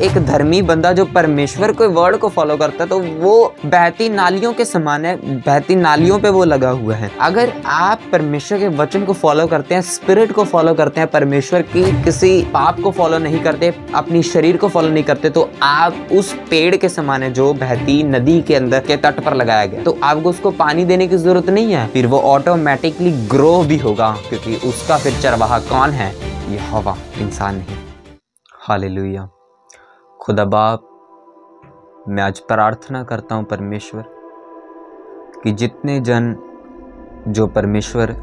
एक धर्मी बंदा जो परमेश्वर के वर्ड को फॉलो करता है तो वो बहती नालियों के समान है, बहती नालियों पे वो लगा हुआ है। अगर आप परमेश्वर के वचन को फॉलो करते हैं, स्पिरिट को फॉलो करते हैं, परमेश्वर की किसी पाप को फॉलो नहीं करते, अपनी शरीर को फॉलो नहीं करते, तो आप उस पेड़ के समान है जो बहती नदी के अंदर के तट पर लगाया गया। तो आपको उसको पानी देने की जरूरत नहीं है, फिर वो ऑटोमेटिकली ग्रो भी होगा, क्योंकि उसका फिर चरवाहा कौन है? यहोवा, इंसान नहीं। हालेलुया। खुदा बाप, मैं आज प्रार्थना करता हूँ परमेश्वर कि जितने जन जो परमेश्वर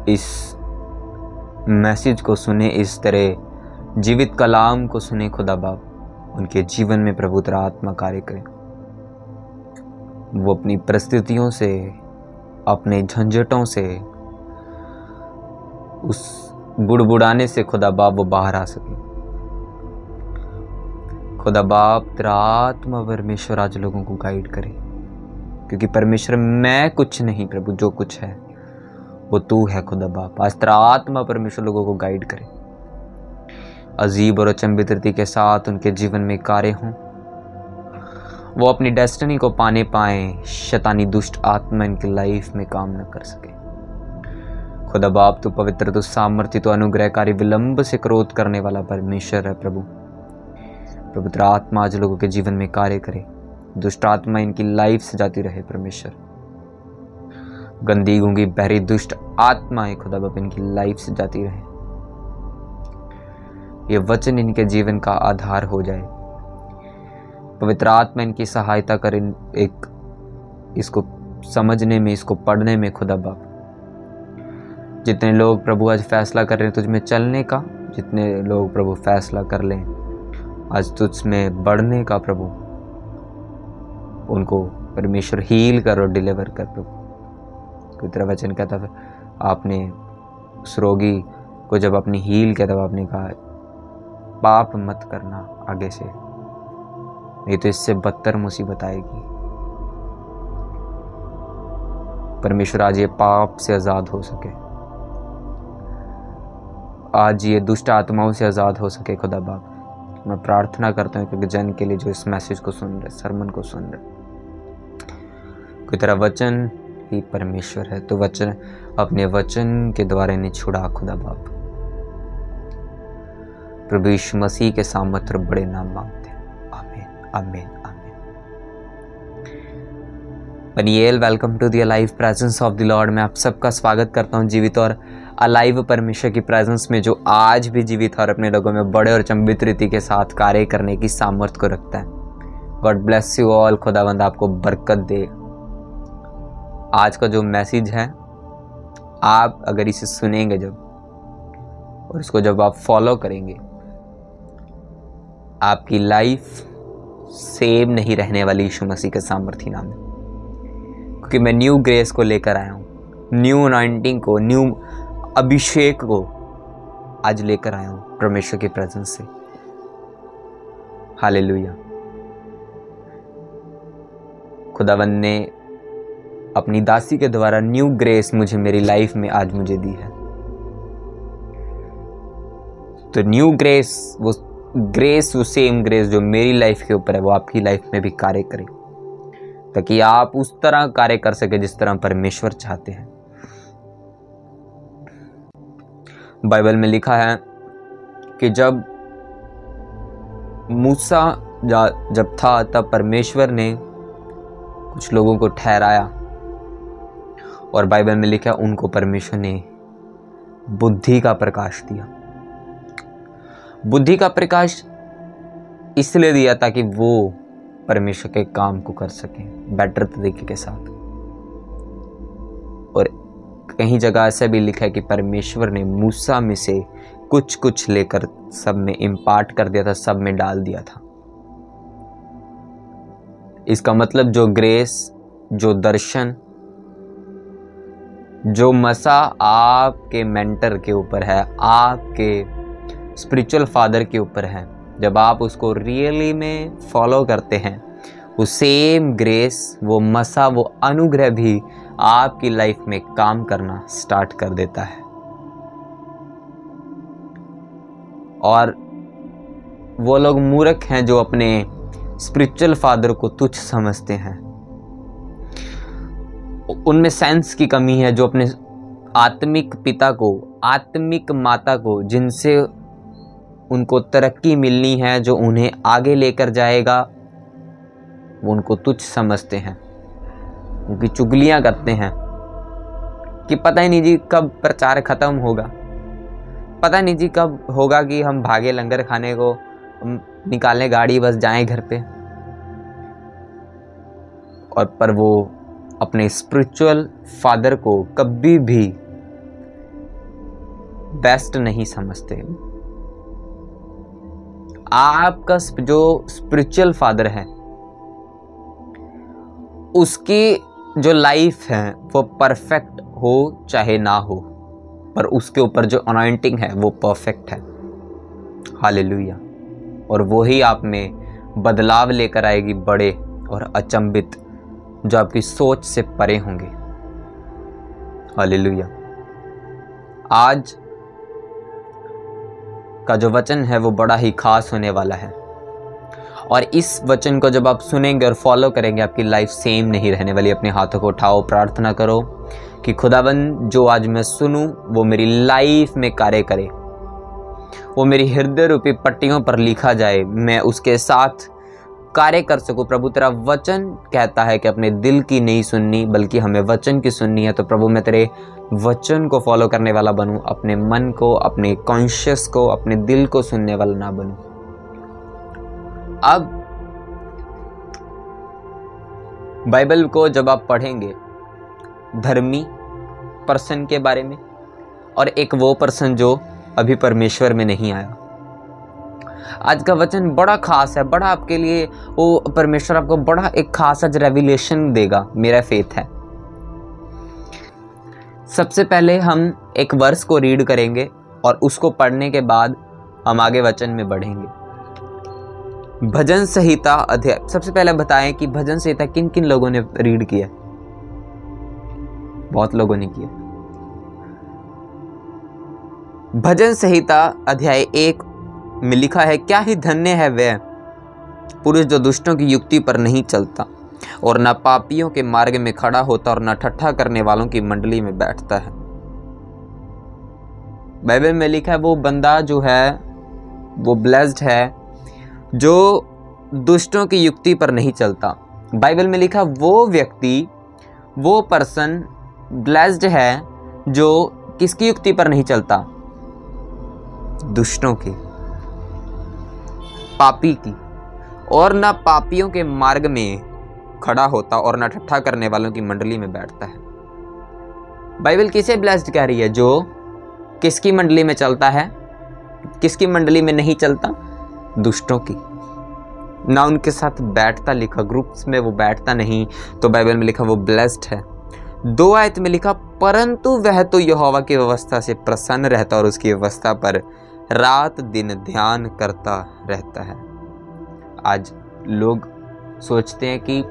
इस मैसेज को सुने, इस तरह जीवित कलाम को सुने, खुदा बाप उनके जीवन में प्रभु तेरा आत्मा कार्य करे। वो अपनी परिस्थितियों से, अपने झंझटों से, उस बुड़बुड़ाने से खुदा बाप वो बाहर आ सके। खुदा बाप तेरा आत्मा परमेश्वर आज लोगों को गाइड करे, क्योंकि परमेश्वर मैं कुछ नहीं प्रभु, जो कुछ है वो तू है। खुदा बाप आज तेरा आत्मा परमेश्वर लोगों को गाइड करे, अजीब और अचंभित रीति के साथ उनके जीवन में कार्य हों, वो अपनी डेस्टिनी को पाने पाए, शैतानी दुष्ट आत्मा इनकी लाइफ में काम न कर सके। खुदा बाप तू पवित्र, तू सामर्थ्य, तू अनुग्रहकारी, विलंब से क्रोध करने वाला परमेश्वर है प्रभु। प्रभु तेरा आत्मा आज लोगों के जीवन में कार्य करे, दुष्ट आत्मा इनकी लाइफ से जाती रहे परमेश्वर। गंदी गूंगी बहरी दुष्ट आत्माएं खुदा बाप इनकी लाइफ से जाती रहे। ये वचन इनके जीवन का आधार हो जाए। पवित्र आत्मा इनकी सहायता करे इसको समझने में, इसको पढ़ने में। खुदा बाप जितने लोग प्रभु आज फैसला कर रहे हैं तुझ में चलने का, जितने लोग प्रभु फैसला कर लें आज तुझ में बढ़ने का, प्रभु उनको परमेश्वर हील कर और डिलीवर कर प्रभु। कोई तेरा वचन कहता है, आपने उस रोगी को जब अपनी हील किया तब आपने कहा पाप मत करना आगे से, नहीं तो इससे बदतर मुसीबत आएगी। परमेश्वर आज ये पाप से आजाद हो सके, आज ये दुष्ट आत्माओं से आजाद हो सके। खुदा बाप मैं प्रार्थना करता हूँ क्योंकि जन के लिए जो इस मैसेज को सुन रहे, सरमन को सुन रहे, कोई तेरा वचन ही परमेश्वर है, तो वचन अपने वचन के द्वारा इन्हें छुड़ा। खुदा बाप प्रभु यीशु मसीह के सामर्थ्य बड़े नाम मांगते हैं, आमीन आमीन आमीन। पनिएल, welcome to the alive presence of the lord. मैं आप सबका स्वागत करता हूँ जीवित और अलाइव परमेश्वर की प्रेजेंस में, जो आज भी जीवित और अपने लोगों में बड़े और चंबित रीति के साथ कार्य करने की सामर्थ्य को रखता है। God bless you all. खुदावंद आपको बरकत दे। आज का जो मैसेज है, आप अगर इसे सुनेंगे जब, और इसको जब आप फॉलो करेंगे, आपकी लाइफ सेम नहीं रहने वाली यीशु मसीह के सामर्थ्य नाम में, क्योंकि मैं न्यू ग्रेस को लेकर आया हूँ, न्यू अनॉइंटिंग को, न्यू अभिषेक को आज लेकर आया हूँ परमेश्वर की प्रेजेंस से। हालेलुया। खुदावंद ने अपनी दासी के द्वारा न्यू ग्रेस मुझे मेरी लाइफ में आज मुझे दी है। तो न्यू ग्रेस, वो सेम ग्रेस जो मेरी लाइफ के ऊपर है, वो आपकी लाइफ में भी कार्य करे, ताकि आप उस तरह कार्य कर सके जिस तरह परमेश्वर चाहते हैं। बाइबल में लिखा है कि जब मूसा जब था, तब परमेश्वर ने कुछ लोगों को ठहराया, और बाइबल में लिखा उनको परमेश्वर ने बुद्धि का प्रकाश दिया। बुद्धि का प्रकाश इसलिए दिया ताकि वो परमेश्वर के काम को कर सके बेटर तरीके के साथ। और कहीं जगह ऐसा भी लिखा है कि परमेश्वर ने मूसा में से कुछ कुछ लेकर सब में इम्पार्ट कर दिया था, सब में डाल दिया था। इसका मतलब जो ग्रेस, जो दर्शन, जो मसा आपके मेंटर के ऊपर है, आपके स्पिरिचुअल फादर के ऊपर है, जब आप उसको रियली में फॉलो करते हैं, वो सेम ग्रेस, वो मसा, वो अनुग्रह भी आपकी लाइफ में काम करना स्टार्ट कर देता है। और वो लोग मूर्ख हैं जो अपने स्पिरिचुअल फादर को तुच्छ समझते हैं। उनमें सेंस की कमी है जो अपने आत्मिक पिता को, आत्मिक माता को, जिनसे उनको तरक्की मिलनी है, जो उन्हें आगे लेकर जाएगा, वो उनको तुच्छ समझते हैं, उनकी चुगलियां करते हैं कि पता ही नहीं जी कब प्रचार खत्म होगा, पता नहीं जी कब होगा कि हम भागे लंगर खाने को, निकालने गाड़ी, बस जाएं घर पे। और पर वो अपने स्पिरिचुअल फादर को कभी भी बेस्ट नहीं समझते। आपका जो स्पिरिचुअल फादर है उसकी जो लाइफ है वो परफेक्ट हो चाहे ना हो, पर उसके ऊपर जो अनॉइंटिंग है वो परफेक्ट है। हालेलुया। और वो ही आप में बदलाव लेकर आएगी, बड़े और अचंभित, जो आपकी सोच से परे होंगे। हालेलुया। आज का जो वचन है वो बड़ा ही खास होने वाला है, और इस वचन को जब आप सुनेंगे और फॉलो करेंगे, आपकी लाइफ सेम नहीं रहने वाली। अपने हाथों को उठाओ, प्रार्थना करो कि खुदावन जो आज मैं सुनूं वो मेरी लाइफ में कार्य करे, वो मेरी हृदय रूपी पट्टियों पर लिखा जाए, मैं उसके साथ कार्य कर सकूं। प्रभु तेरा वचन कहता है कि अपने दिल की नहीं सुननी बल्कि हमें वचन की सुननी है। तो प्रभु मैं तेरे वचन को फॉलो करने वाला बनूं, अपने मन को, अपने कॉन्शियस को, अपने दिल को सुनने वाला ना बनूं। अब बाइबल को जब आप पढ़ेंगे धर्मी पर्सन के बारे में, और एक वो पर्सन जो अभी परमेश्वर में नहीं आया। आज का वचन बड़ा खास है, बड़ा आपके लिए वो परमेश्वर आपको बड़ा एक खास आज रेविलेशन देगा, मेरा फेथ है। सबसे पहले हम एक वर्स को रीड करेंगे और उसको पढ़ने के बाद हम आगे वचन में बढ़ेंगे। भजन संहिता अध्याय, सबसे पहले बताएं कि भजन संहिता किन किन लोगों ने रीड किया? बहुत लोगों ने किया। भजन संहिता अध्याय 1 में लिखा है, क्या ही धन्य है वह पुरुष जो दुष्टों की युक्ति पर नहीं चलता और न पापियों के मार्ग में खड़ा होता और न ठट्ठा करने वालों की मंडली में बैठता है। बाइबल में लिखा है वो बंदा जो है वो ब्लेस्ड है जो दुष्टों की युक्ति पर नहीं चलता। बाइबल में लिखा वो व्यक्ति, वो पर्सन ब्लेस्ड है जो किसकी युक्ति पर नहीं चलता? दुष्टों की, पापी की, और न पापियों के मार्ग में खड़ा होता और न ठट्ठा करने वालों की मंडली में बैठता है। बाइबल किसे ब्लेस्ड कह रही है? जो किसकी मंडली में चलता है, किसकी मंडली में नहीं चलता? दुष्टों की। ना उनके साथ बैठता, लिखा ग्रुप्स में वो बैठता नहीं, तो बाइबल में लिखा वो ब्लेस्ड है। 2 आयत में लिखा, परंतु वह तो यहोवा की व्यवस्था से प्रसन्न रहता और उसकी व्यवस्था पर रात दिन ध्यान करता रहता है। आज लोग सोचते हैं कि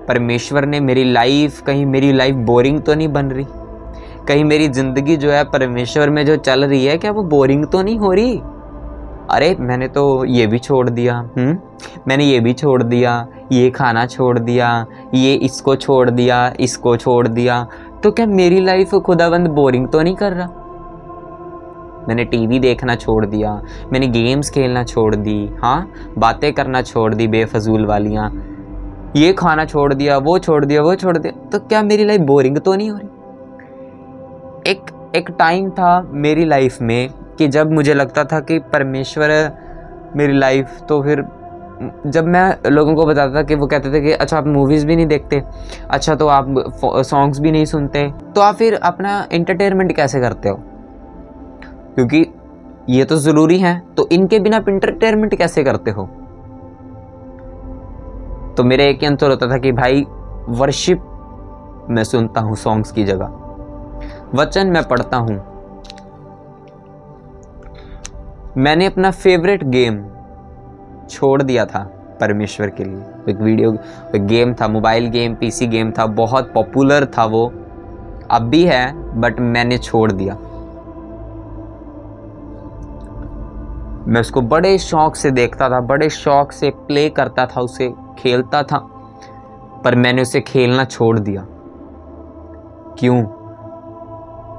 परमेश्वर ने मेरी लाइफ, कहीं मेरी लाइफ बोरिंग तो नहीं बन रही, कहीं मेरी जिंदगी जो है परमेश्वर में जो चल रही है क्या वो बोरिंग तो नहीं हो रही? अरे मैंने तो ये भी छोड़ दिया, मैंने ये भी छोड़ दिया, ये खाना छोड़ दिया, ये इसको छोड़ दिया, इसको छोड़ दिया, तो क्या मेरी लाइफ खुदावंद बोरिंग तो नहीं कर रहा? मैंने टीवी देखना छोड़ दिया, मैंने गेम्स खेलना छोड़ दी, हाँ बातें करना छोड़ दी बेफजूल वालियाँ, ये खाना छोड़ दिया, वो छोड़ दिया, वो छोड़ दिया, तो क्या मेरी लाइफ बोरिंग तो नहीं हो रही? एक टाइम था मेरी लाइफ में कि जब मुझे लगता था कि परमेश्वर मेरी लाइफ, तो फिर जब मैं लोगों को बताता था कि वो कहते थे कि अच्छा आप मूवीज़ भी नहीं देखते, अच्छा तो आप सॉन्ग्स भी नहीं सुनते, तो आप फिर अपना एंटरटेनमेंट कैसे करते हो? क्योंकि ये तो ज़रूरी है, तो इनके बिना एंटरटेनमेंट कैसे करते हो? तो मेरा एक ही आंसर होता था कि भाई वर्शिप मैं सुनता हूँ सॉन्ग्स की जगह, वचन मैं पढ़ता हूँ। मैंने अपना फेवरेट गेम छोड़ दिया था परमेश्वर के लिए। एक गेम था, मोबाइल गेम, पीसी गेम था, बहुत पॉपुलर था वो, अब भी है, बट मैंने छोड़ दिया। मैं उसको बड़े शौक से देखता था, बड़े शौक से प्ले करता था, उसे खेलता था, पर मैंने उसे खेलना छोड़ दिया। क्यों?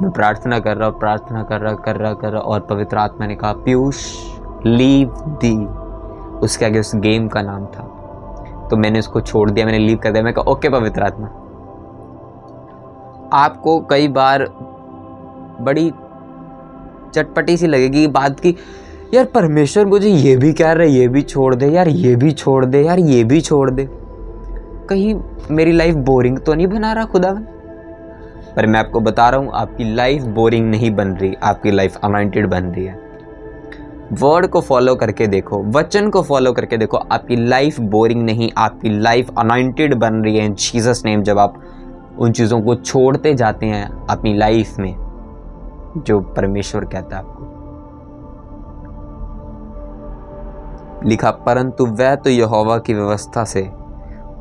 मैं प्रार्थना कर रहा और पवित्र आत्मा ने कहा पीयूष लीव दी, उसके आगे उस गेम का नाम था। तो मैंने उसको छोड़ दिया, मैंने लीव कर दिया। मैं कहा ओके पवित्र आत्मा। आपको कई बार बड़ी चटपटी सी लगेगी बात की, यार परमेश्वर मुझे ये भी कह रहा है ये भी छोड़ दे यार, ये भी छोड़ दे यार, ये भी छोड़ दे, कहीं मेरी लाइफ बोरिंग तो नहीं बना रहा खुदावन? पर मैं आपको बता रहा हूं आपकी लाइफ बोरिंग नहीं बन रही, आपकी लाइफ अनॉइंटेड बन रही है। वर्ड को फॉलो करके देखो, वचन को फॉलो करके देखो, आपकी लाइफ बोरिंग नहीं, आपकी लाइफ अनॉइंटेड बन रही है इन जीसस नेम। जब आप उन चीज़ों को छोड़ते जाते हैं अपनी लाइफ में जो परमेश्वर कहता है आपको। लिखा परंतु वह तो यहोवा की व्यवस्था से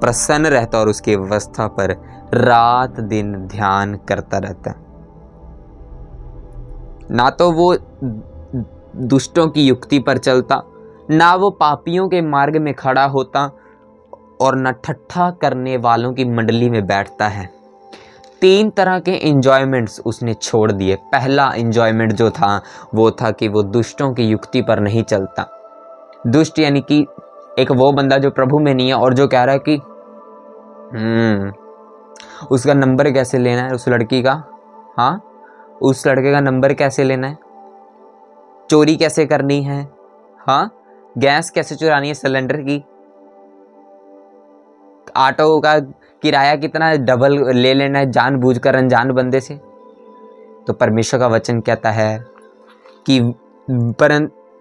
प्रसन्न रहता और उसकी व्यवस्था पर रात दिन ध्यान करता रहता। ना तो वो दुष्टों की युक्ति पर चलता, ना वो पापियों के मार्ग में खड़ा होता, और न ठट्ठा करने वालों की मंडली में बैठता है। 3 तरह के एंजॉयमेंट्स उसने छोड़ दिए। पहला एंजॉयमेंट जो था वो था कि वो दुष्टों की युक्ति पर नहीं चलता। दुष्ट यानी कि एक वो बंदा जो प्रभु में नहीं है और जो कह रहा है कि उसका नंबर कैसे लेना है, उस लड़की का, हाँ उस लड़के का नंबर कैसे लेना है, चोरी कैसे करनी है, हाँ गैस कैसे चुरानी है सिलेंडर की, ऑटो का किराया कितना डबल ले लेना है जानबूझकर अनजान बंदे से। तो परमेश्वर का वचन कहता है कि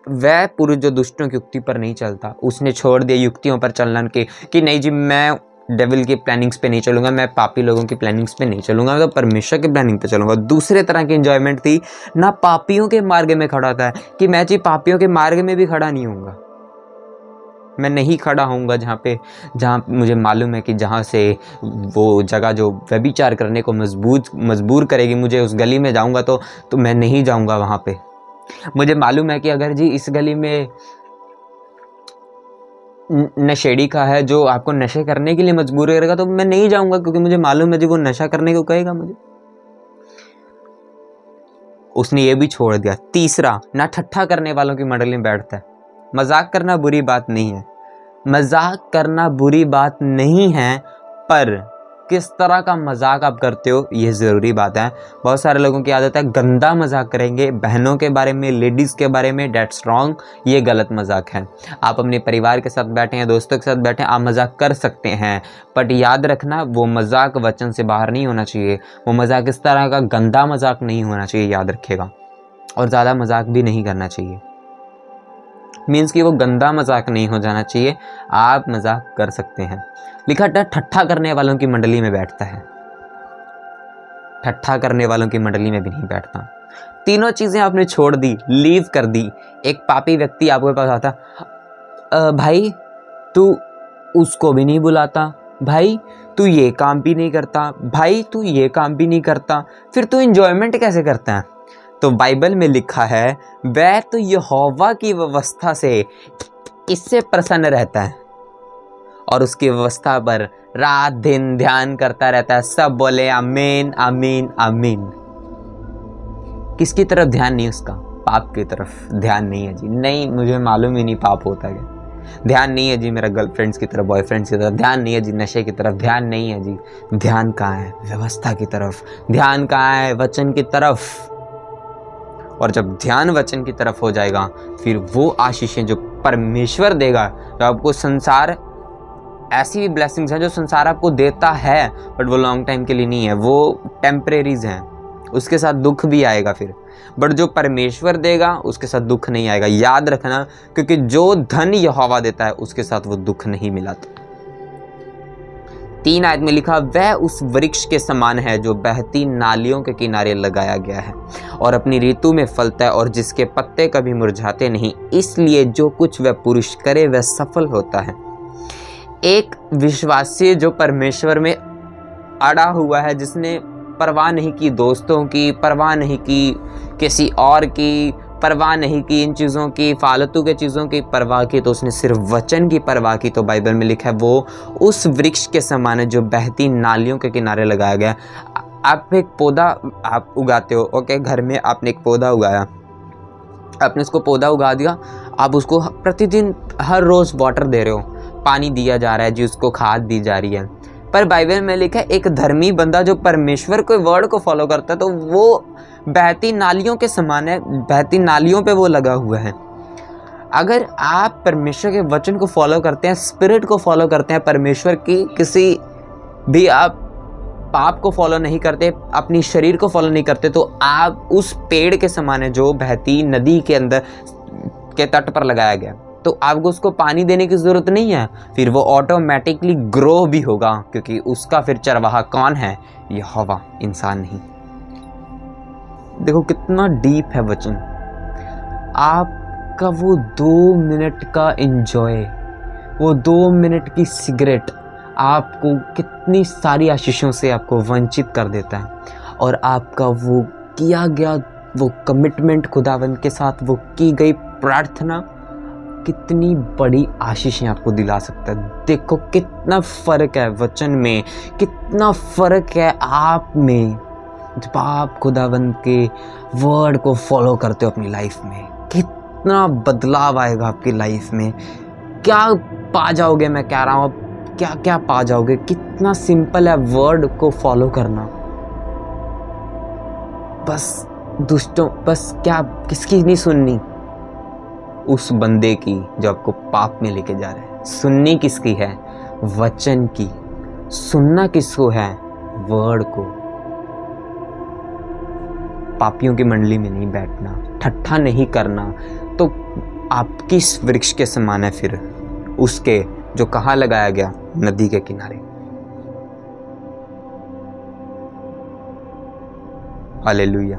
वह पुरुष जो दुष्टों की युक्ति पर नहीं चलता, उसने छोड़ दिया युक्तियों पर चलना के कि नहीं जी मैं डेविल की प्लानिंग्स पे नहीं चलूंगा, मैं पापी लोगों की प्लानिंग्स पे नहीं चलूंगा, मैं तो परमेश्वर की प्लानिंग पे चलूंगा। दूसरे तरह की एंजॉयमेंट थी, ना पापियों के मार्ग में खड़ा था कि मैं जी पापियों के मार्ग में भी खड़ा नहीं होऊंगा, मैं नहीं खड़ा होऊंगा जहाँ मुझे मालूम है कि जहाँ से वो जगह जो व्यभिचार करने को मजबूर करेगी मुझे, उस गली में जाऊंगा तो मैं नहीं जाऊंगा वहाँ पे। मुझे मालूम है कि अगर जी इस गली में नशेड़ी का है जो आपको नशे करने के लिए मजबूर करेगा तो मैं नहीं जाऊंगा, क्योंकि मुझे मालूम है जी वो नशा करने को कहेगा मुझे। उसने ये भी छोड़ दिया। तीसरा, ना ठट्ठा करने वालों की मंडली में बैठता है। मजाक करना बुरी बात नहीं है, मजाक करना बुरी बात नहीं है, पर किस तरह का मजाक आप करते हो ये ज़रूरी बात है। बहुत सारे लोगों की आदत है गंदा मजाक करेंगे बहनों के बारे में, लेडीज़ के बारे में, डेट्स रॉन्ग, ये गलत मजाक है। आप अपने परिवार के साथ बैठे हैं, दोस्तों के साथ बैठे हैं, आप मजाक कर सकते हैं, बट याद रखना वो मजाक वचन से बाहर नहीं होना चाहिए, वो मजाक इस तरह का गंदा मजाक नहीं होना चाहिए, याद रखिएगा। और ज़्यादा मजाक भी नहीं करना चाहिए, मीन्स कि वो गंदा मजाक नहीं हो जाना चाहिए, आप मजाक कर सकते हैं। लिखा था ठट्ठा करने वालों की मंडली में बैठता है, ठट्ठा करने वालों की मंडली में भी नहीं बैठता। तीनों चीजें आपने छोड़ दी, लीव कर दी। एक पापी व्यक्ति आपके पास आता, भाई तू उसको भी नहीं बुलाता, भाई तू ये काम भी नहीं करता, भाई तू ये काम भी नहीं करता, फिर तू एंजॉयमेंट कैसे करता है? तो बाइबल में लिखा है वह तो यहोवा की व्यवस्था से इससे प्रसन्न रहता है और उसकी व्यवस्था पर रात दिन ध्यान करता रहता है। सब बोले आमीन आमीन आमीन। किसकी तरफ ध्यान नहीं उसका? पाप की तरफ ध्यान नहीं है जी, नहीं मुझे मालूम ही नहीं पाप होता क्या। ध्यान नहीं है जी मेरा गर्लफ्रेंड्स की तरफ, बॉयफ्रेंड्स की तरफ, ध्यान नहीं है जी नशे की तरफ, ध्यान नहीं है जी। ध्यान कहाँ है? व्यवस्था की तरफ। ध्यान कहाँ है? वचन की तरफ। और जब ध्यान वचन की तरफ हो जाएगा फिर वो आशीषें जो परमेश्वर देगा, जो आपको संसार, ऐसी भी ब्लेसिंग्स हैं जो संसार आपको देता है बट वो लॉन्ग टाइम के लिए नहीं है, वो टेम्परेरीज हैं, उसके साथ दुख भी आएगा फिर, बट जो परमेश्वर देगा उसके साथ दुख नहीं आएगा, याद रखना, क्योंकि जो धन यहोवा देता है उसके साथ वो दुख नहीं मिलाता। 3 आयत में लिखा वह उस वृक्ष के समान है जो बहती नालियों के किनारे लगाया गया है और अपनी ऋतु में फलता है और जिसके पत्ते कभी मुरझाते नहीं, इसलिए जो कुछ वह पुरुष करे वह सफल होता है। एक विश्वासी जो परमेश्वर में अड़ा हुआ है, जिसने परवाह नहीं की दोस्तों की, परवाह नहीं की किसी और की, परवाह नहीं की इन चीज़ों की, फालतू के चीज़ों की परवाह की, तो उसने सिर्फ वचन की परवाह की। तो बाइबल में लिखा है वो उस वृक्ष के समान है जो बहती नालियों के किनारे लगाया गया। आप एक पौधा आप उगाते हो, ओके, घर में आपने एक पौधा उगाया, आपने उसको पौधा उगा दिया, आप उसको प्रतिदिन हर रोज़ वाटर दे रहे हो, पानी दिया जा रहा है जी, उसको खाद दी जा रही है। पर बाइबल में लिखा है एक धर्मी बंदा जो परमेश्वर के वर्ड को फॉलो करता है तो वो बहती नालियों के समान है, बहती नालियों पे वो लगा हुआ है। अगर आप परमेश्वर के वचन को फॉलो करते हैं, स्पिरिट को फॉलो करते हैं, परमेश्वर की किसी भी आप पाप को फॉलो नहीं करते, अपनी शरीर को फॉलो नहीं करते, तो आप उस पेड़ के समान है जो बहती नदी के अंदर के तट पर लगाया गया। तो आपको उसको पानी देने की ज़रूरत नहीं है, फिर वो ऑटोमेटिकली ग्रो भी होगा, क्योंकि उसका फिर चरवाहा कौन है? यहोवा, इंसान नहीं। देखो कितना डीप है वचन। आपका वो 2 मिनट का एंजॉय, वो 2 मिनट की सिगरेट आपको कितनी सारी आशीषों से आपको वंचित कर देता है। और आपका वो किया गया वो कमिटमेंट खुदावंद के साथ, वो की गई प्रार्थना कितनी बड़ी आशीषें आपको दिला सकता है। देखो कितना फ़र्क है वचन में, कितना फ़र्क है आप में जब आप खुदावंद के वर्ड को फॉलो करते हो अपनी लाइफ में। कितना बदलाव आएगा आपकी लाइफ में, क्या पा जाओगे, मैं कह रहा हूँ क्या क्या पा जाओगे। कितना सिंपल है वर्ड को फॉलो करना। बस दुष्टों, बस क्या किसकी नहीं सुननी? उस बंदे की जो आपको पाप में लेके जा रहा है। सुननी किसकी है? वचन की। सुनना किसको है? वर्ड को। पापियों की मंडली में नहीं बैठना, ठट्ठा नहीं करना। तो आप किस वृक्ष के समान है फिर? उसके जो कहाँ लगाया गया? नदी के किनारे। हालेलुया।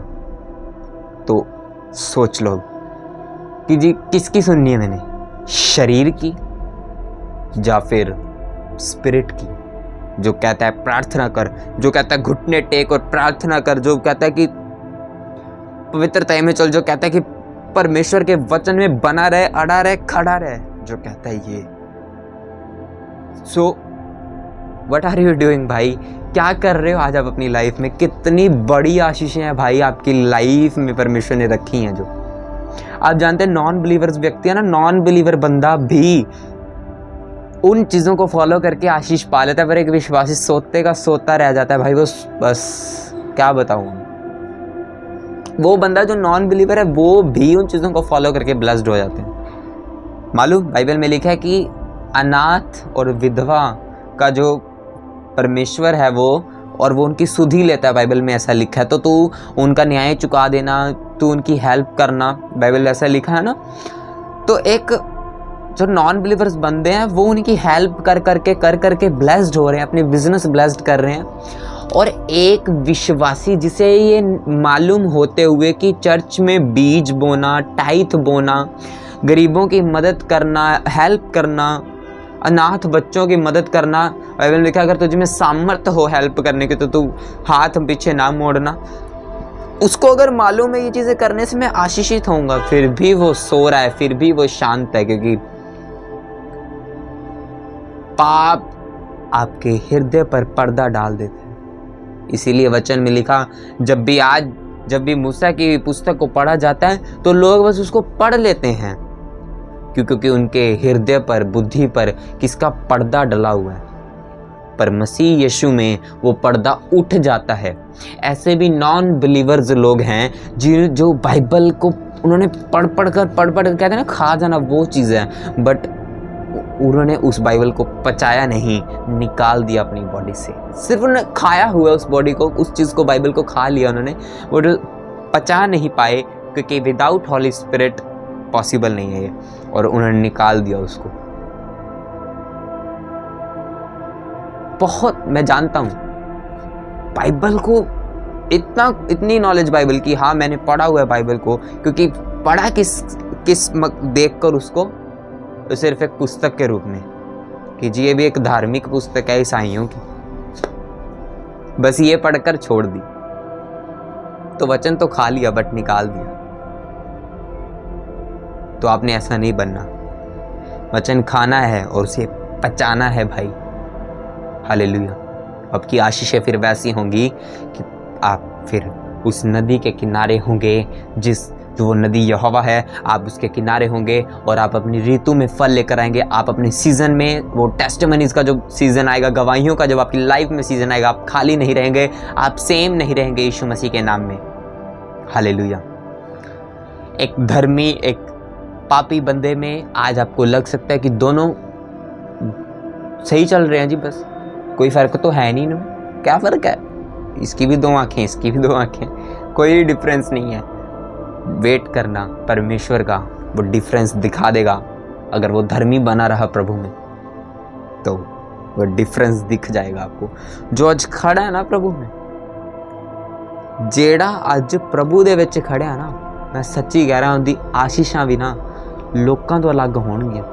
तो सोच लो कि जी किसकी सुननी है मैंने, शरीर की या फिर स्पिरिट की, जो कहता है प्रार्थना कर, जो कहता है घुटने टेक और प्रार्थना कर, जो कहता है कि पवित्रता में चल, जो कहता है कि परमेश्वर के वचन में बना रहे, अड़ा रहे, खड़ा रहे, जो कहता है ये। So what are you doing भाई? क्या कर रहे हो आज आप अपनी लाइफ में? कितनी बड़ी आशीषें हैं भाई आपकी लाइफ में परमेश्वर ने रखी हैं। जो आप जानते हैं नॉन बिलीवर्स व्यक्ति है ना, नॉन बिलीवर बंदा भी उन चीज़ों को फॉलो करके आशीष पा लेता है, पर एक विश्वासी सोते का सोता रह जाता है भाई। वो बस क्या बताऊँ, वो बंदा जो नॉन बिलीवर है वो भी उन चीज़ों को फॉलो करके ब्लेस्ड हो जाते हैं। मालूम बाइबल में लिखा है कि अनाथ और विधवा का जो परमेश्वर है वो, और वो उनकी सुध ही लेता है, बाइबल में ऐसा लिखा है। तो तू उनका न्याय चुका देना, तू उनकी हेल्प करना, बाइबल में ऐसा लिखा है ना। तो एक जो नॉन बिलीवर्स बंदे हैं वो उनकी हेल्प कर करके ब्लेस्ड हो रहे हैं, अपने बिजनेस ब्लेस्ड कर रहे हैं। और एक विश्वासी जिसे ये मालूम होते हुए कि चर्च में बीज बोना, टाइथ बोना, गरीबों की मदद करना, हेल्प करना, अनाथ बच्चों की मदद करना, बाइबल में लिखा अगर तुझ में सामर्थ्य हो हेल्प करने की तो तू हाथ पीछे ना मोड़ना। उसको अगर मालूम है ये चीज़ें करने से मैं आशीषित होऊंगा, फिर भी वो सो रहा है, फिर भी वो शांत है, क्योंकि पाप आपके हृदय पर पर्दा डाल देते हैं। इसीलिए वचन में लिखा जब भी मूसा की पुस्तक को पढ़ा जाता है तो लोग बस उसको पढ़ लेते हैं, क्योंकि उनके हृदय पर, बुद्धि पर किसका पर्दा डला हुआ है। पर मसीह यीशु में वो पर्दा उठ जाता है। ऐसे भी नॉन बिलीवर्स लोग हैं जो बाइबल को उन्होंने पढ़ कर कहते हैं ना खा जाना, वो चीज़ है, बट उन्होंने उस बाइबल को पचाया नहीं, निकाल दिया अपनी बॉडी से। सिर्फ उन्होंने खाया हुआ उस बॉडी को, उस चीज़ को, बाइबल को खा लिया उन्होंने, वो पचा नहीं पाए, क्योंकि विदाउट हॉली स्पिरिट पॉसिबल नहीं है ये, और उन्होंने निकाल दिया उसको। बहुत मैं जानता हूँ बाइबल को, इतनी नॉलेज बाइबल की, हाँ मैंने पढ़ा हुआ है बाइबल को, क्योंकि पढ़ा किस देखकर उसको, तो सिर्फ एक पुस्तक के रूप में कि जी ये भी एक धार्मिक पुस्तक है ईसाइयों की, बस ये पढ़कर छोड़ दी। तो वचन तो खा लिया बट निकाल दिया। तो आपने ऐसा नहीं बनना। वचन खाना है और उसे पचाना है भाई। हालेलुया। आपकी आशीषें फिर वैसी होंगी कि आप फिर उस नदी के किनारे होंगे, जो वो नदी यहोवा है, आप उसके किनारे होंगे और आप अपनी ऋतु में फल लेकर आएंगे। आप अपने सीजन में, वो टेस्टिमनीज का जो सीजन आएगा, गवाहियों का जब आपकी लाइफ में सीजन आएगा, आप खाली नहीं रहेंगे, आप सेम नहीं रहेंगे यीशु मसीह के नाम में। हालेलुया। एक धर्मी, एक पापी बंदे में आज आपको लग सकता है कि दोनों सही चल रहे हैं जी, बस कोई फर्क तो है नहीं ना। क्या फर्क है? इसकी भी 2 आंखें, इसकी भी 2 आंखें, कोई डिफरेंस नहीं है। वेट करना परमेश्वर का, वो डिफरेंस दिखा देगा। अगर वो धर्मी बना रहा प्रभु में तो वो डिफरेंस दिख जाएगा आपको। जो आज खड़ा है ना प्रभु में, जेड़ा आज प्रभु दे विच खड़िया ना, मैं सच्ची कह रहा हूं, दी आशीषां भी ना लोकां तो अलग होणगियां।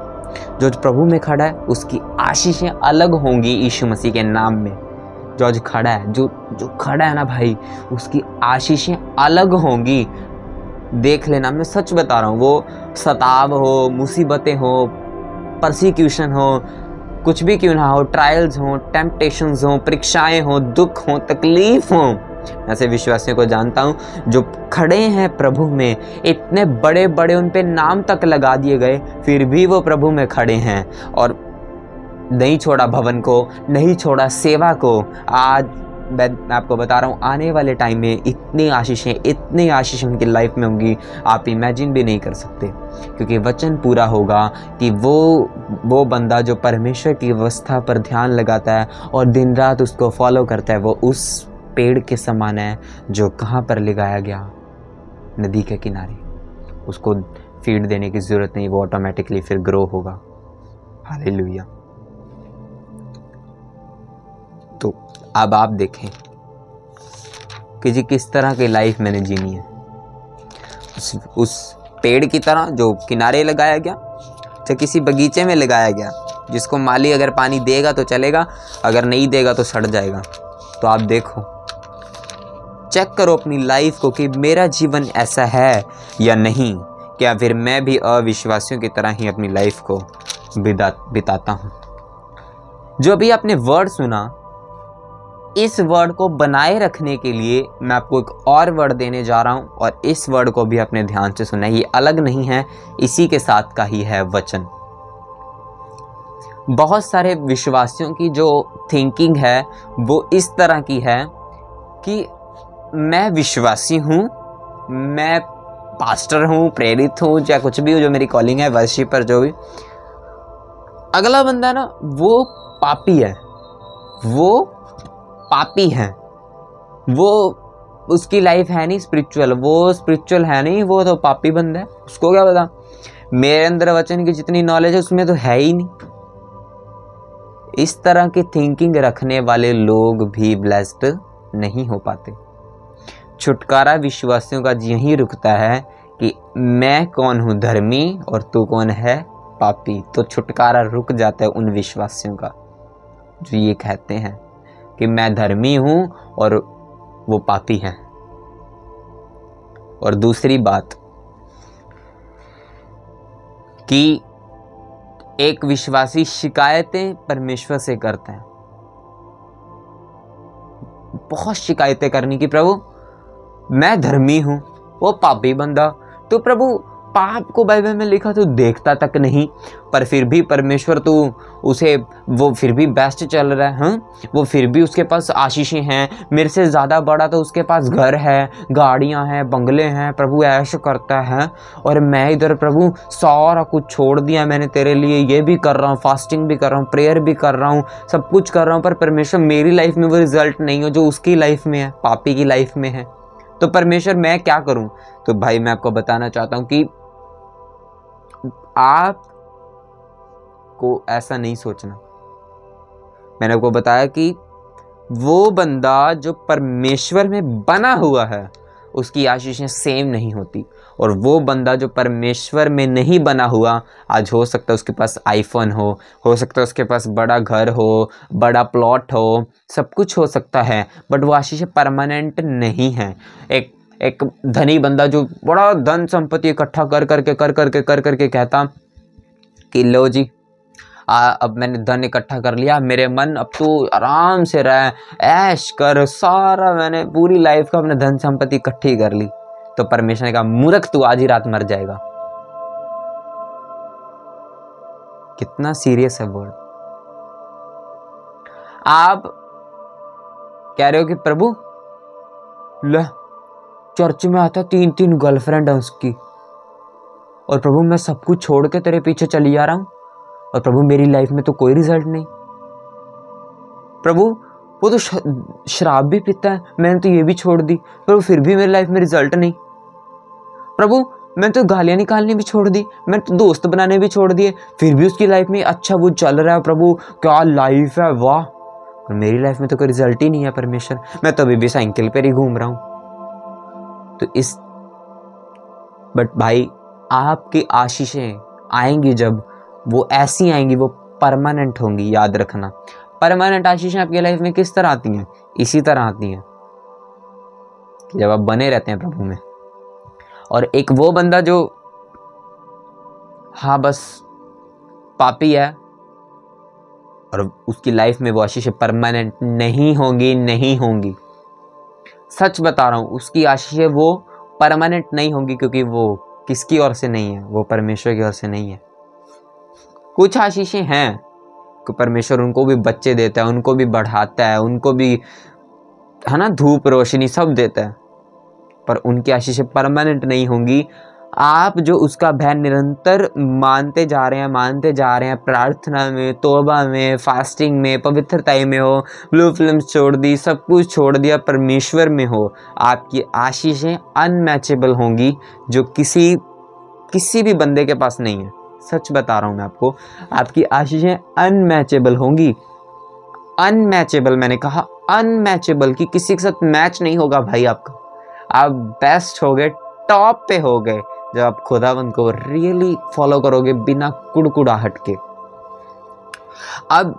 जो प्रभु में खड़ा है उसकी आशीषें अलग होंगी यीशु मसीह के नाम में। जो आज खड़ा है, जो खड़ा है ना भाई, उसकी आशीषें अलग होंगी। देख लेना, मैं सच बता रहा हूँ। वो सताव हो, मुसीबतें हो, परसिक्यूशन हो, कुछ भी क्यों ना हो, ट्रायल्स हो, टेम्पटेशंस हो, परीक्षाएं हो, दुख हो, तकलीफ हो, ऐसे विश्वासियों को जानता हूं जो खड़े हैं प्रभु में। इतने बड़े बड़े उन पे नाम तक लगा दिए गए, फिर भी वो प्रभु में खड़े हैं और नहीं छोड़ा भवन को, नहीं छोड़ा सेवा को। आज मैं आपको बता रहा हूँ, आने वाले टाइम में इतनी आशीषें उनकी लाइफ में होंगी, आप इमेजिन भी नहीं कर सकते। क्योंकि वचन पूरा होगा कि वो बंदा जो परमेश्वर की व्यवस्था पर ध्यान लगाता है और दिन रात उसको फॉलो करता है, वो उस पेड़ के समान है जो कहाँ पर लगाया गया, नदी के किनारे। उसको फीड देने की जरूरत नहीं, वो ऑटोमेटिकली फिर ग्रो होगा। हालेलुया। तो अब आप देखें कि जी किस तरह की लाइफ मैंने जीनी है। उस पेड़ की तरह जो किनारे लगाया गया, जो किसी बगीचे में लगाया गया, जिसको माली अगर पानी देगा तो चलेगा, अगर नहीं देगा तो सड़ जाएगा। तो आप देखो, चेक करो अपनी लाइफ को कि मेरा जीवन ऐसा है या नहीं। क्या फिर मैं भी अविश्वासियों की तरह ही अपनी लाइफ को बिताता हूँ? जो अभी आपने वर्ड सुना, इस वर्ड को बनाए रखने के लिए मैं आपको एक और वर्ड देने जा रहा हूं और इस वर्ड को भी अपने ध्यान से सुना। ये अलग नहीं है, इसी के साथ का ही है वचन। बहुत सारे विश्वासियों की जो थिंकिंग है वो इस तरह की है कि मैं विश्वासी हूं, मैं पास्टर हूं, प्रेरित हूं, चाहे कुछ भी हो, जो मेरी कॉलिंग है, वर्शिपर जो भी। अगला बंदा ना वो पापी है, वो पापी है, वो उसकी लाइफ है नहीं स्पिरिचुअल, वो स्पिरिचुअल है नहीं, वो तो पापी बंदा है। उसको क्या पता, मेरे अंदर वचन की जितनी नॉलेज है उसमें तो है ही नहीं। इस तरह की थिंकिंग रखने वाले लोग भी ब्लेस्ड नहीं हो पाते। छुटकारा विश्वासियों का यही रुकता है कि मैं कौन हूं, धर्मी, और तू कौन है, पापी। तो छुटकारा रुक जाता है उन विश्वासियों का जो ये कहते हैं कि मैं धर्मी हूं और वो पापी हैं। और दूसरी बात कि एक विश्वासी शिकायतें परमेश्वर से करते हैं, बहुत शिकायतें करनी कि प्रभु मैं धर्मी हूं, वो पापी बंदा। तो प्रभु पाप को बाइबल में लिखा तो देखता तक नहीं, पर फिर भी परमेश्वर तो उसे, वो फिर भी बेस्ट चल रहा है। वो फिर भी उसके पास आशीषें हैं, मेरे से ज़्यादा बड़ा तो उसके पास घर है, गाड़ियां हैं, बंगले हैं, प्रभु ऐश करता है। और मैं इधर प्रभु सारा कुछ छोड़ दिया मैंने तेरे लिए, ये भी कर रहा हूँ, फास्टिंग भी कर रहा हूँ, प्रेयर भी कर रहा हूँ, सब कुछ कर रहा हूँ, पर परमेश्वर मेरी लाइफ में वो रिजल्ट नहीं हो जो उसकी लाइफ में है, पापी की लाइफ में है। तो परमेश्वर मैं क्या करूं? तो भाई मैं आपको बताना चाहता हूं कि आप को ऐसा नहीं सोचना। मैंने आपको बताया कि वो बंदा जो परमेश्वर में बना हुआ है उसकी आशीषें सेम नहीं होती, और वो बंदा जो परमेश्वर में नहीं बना हुआ, आज हो सकता है उसके पास आईफोन हो सकता है उसके पास बड़ा घर हो, बड़ा प्लॉट हो, सब कुछ हो सकता है, बट वो आशीषें परमानेंट नहीं है। एक एक धनी बंदा जो बड़ा धन संपत्ति इकट्ठा कर करके कहता कि लो जी, अब मैंने धन इकट्ठा कर लिया, मेरे मन अब तू आराम से रह, ऐश कर, सारा मैंने पूरी लाइफ का अपने धन संपत्ति इकट्ठी कर ली। तो परमेश्वर ने कहा, मूर्ख, तू आज ही रात मर जाएगा। कितना सीरियस है वर्ड। आप कह रहे हो कि प्रभु ले, चर्च में आता 3-3 गर्लफ्रेंड है उसकी, और प्रभु मैं सब कुछ छोड़ के तेरे पीछे चली जा रहा हूं, और प्रभु मेरी लाइफ में तो कोई रिजल्ट नहीं। प्रभु वो तो शराब भी पीता है, मैंने तो ये भी छोड़ दी, प्रभु फिर भी मेरी लाइफ में रिजल्ट नहीं। प्रभु मैं तो गालियां निकालनी भी छोड़ दी, मैं तो दोस्त बनाने भी छोड़ दिए, फिर भी उसकी लाइफ में अच्छा वो चल रहा है। प्रभु क्या लाइफ है, वाह, और मेरी लाइफ में तो कोई रिजल्ट ही नहीं है परमेश्वर, मैं तो अभी भी साइकिल पर ही घूम रहा हूं। तो इस बट भाई, आपकी आशीषें आएंगी जब, वो ऐसी आएंगी, वो परमानेंट होंगी। याद रखना, परमानेंट आशीषें आपकी लाइफ में किस तरह आती हैं? इसी तरह आती हैं कि जब आप बने रहते हैं प्रभु में। और एक वो बंदा जो हाँ बस पापी है, और उसकी लाइफ में वो आशीषें परमानेंट नहीं होंगी। सच बता रहा हूं, उसकी आशीषें वो परमानेंट नहीं होंगी, क्योंकि वो किसकी ओर से नहीं है, वो परमेश्वर की ओर से नहीं है। कुछ आशीषें हैं कि परमेश्वर उनको भी बच्चे देता है, उनको भी बढ़ाता है, उनको भी है ना धूप रोशनी सब देता है, पर उनकी आशीषें परमानेंट नहीं होंगी। आप जो उसका भय निरंतर मानते जा रहे हैं, प्रार्थना में, तौबा में, फास्टिंग में, पवित्रता में हो, ब्लू फिल्म छोड़ दी, सब कुछ छोड़ दिया, परमेश्वर में हो, आपकी आशीषें अनमैचेबल होंगी, जो किसी भी बंदे के पास नहीं है। सच बता रहा हूं मैं आपको, आपकी आशीषें अनमैचेबल होंगी। अनमैचेबल, मैंने कहा अनमैचेबल, कि किसी के साथ मैच नहीं होगा भाई आपका। आप बेस्ट हो गए, टॉप पे हो गए, जब आप खुदावंद को रियली फॉलो करोगे बिना कुड़कुड़ाहट के। अब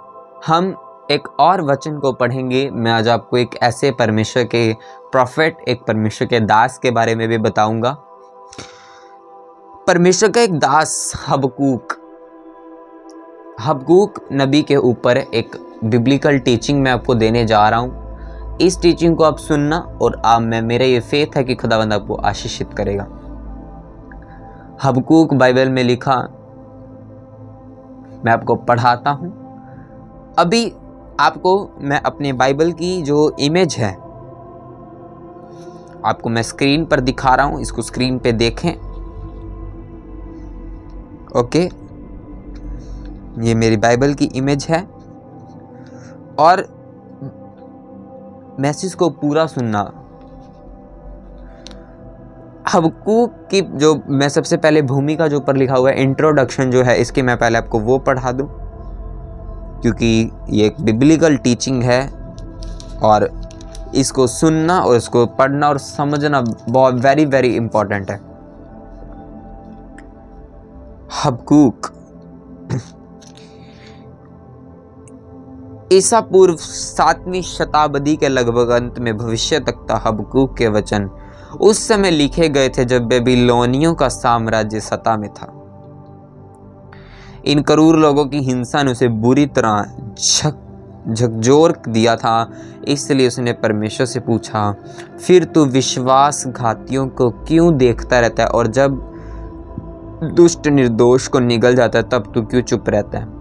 हम एक और वचन को पढ़ेंगे। मैं आज आपको एक ऐसे परमेश्वर के प्रॉफिट, एक परमेश्वर के दास के बारे में भी बताऊंगा। परमेश्वर का एक दास हबकूक नबी के ऊपर एक बिब्लिकल टीचिंग मैं आपको देने जा रहा हूं। इस टीचिंग को आप सुनना, और आप मेरा ये फेथ है कि खुदावंद आपको आशीषित करेगा। हबकूक बाइबल में लिखा, मैं आपको पढ़ाता हूं। अभी आपको मैं अपने बाइबल की जो इमेज है आपको मैं स्क्रीन पर दिखा रहा हूं, इसको स्क्रीन पे देखें। ओके, ये मेरी बाइबल की इमेज है, और मैसेज को पूरा सुनना। हबकूक की जो मैं सबसे पहले भूमिका जो ऊपर लिखा हुआ है, इंट्रोडक्शन जो है, इसकी मैं पहले आपको वो पढ़ा दूं, क्योंकि ये एक बिब्लिकल टीचिंग है, और इसको सुनना और इसको पढ़ना और समझना बहुत वेरी वेरी इंपॉर्टेंट है। हबकूक ईसा पूर्व 7वीं शताब्दी के लगभग अंत में भविष्य तक था हबकूक के वचन उस समय लिखे गए थे जब बेबीलोनियों का साम्राज्य सत्ता में था। इन क्रूर लोगों की हिंसा ने उसे बुरी तरह झकझोर दिया था, इसलिए उसने परमेश्वर से पूछा, फिर तू विश्वासघातियों को क्यों देखता रहता है, और जब दुष्ट निर्दोष को निगल जाता है तब तू क्यों चुप रहता है।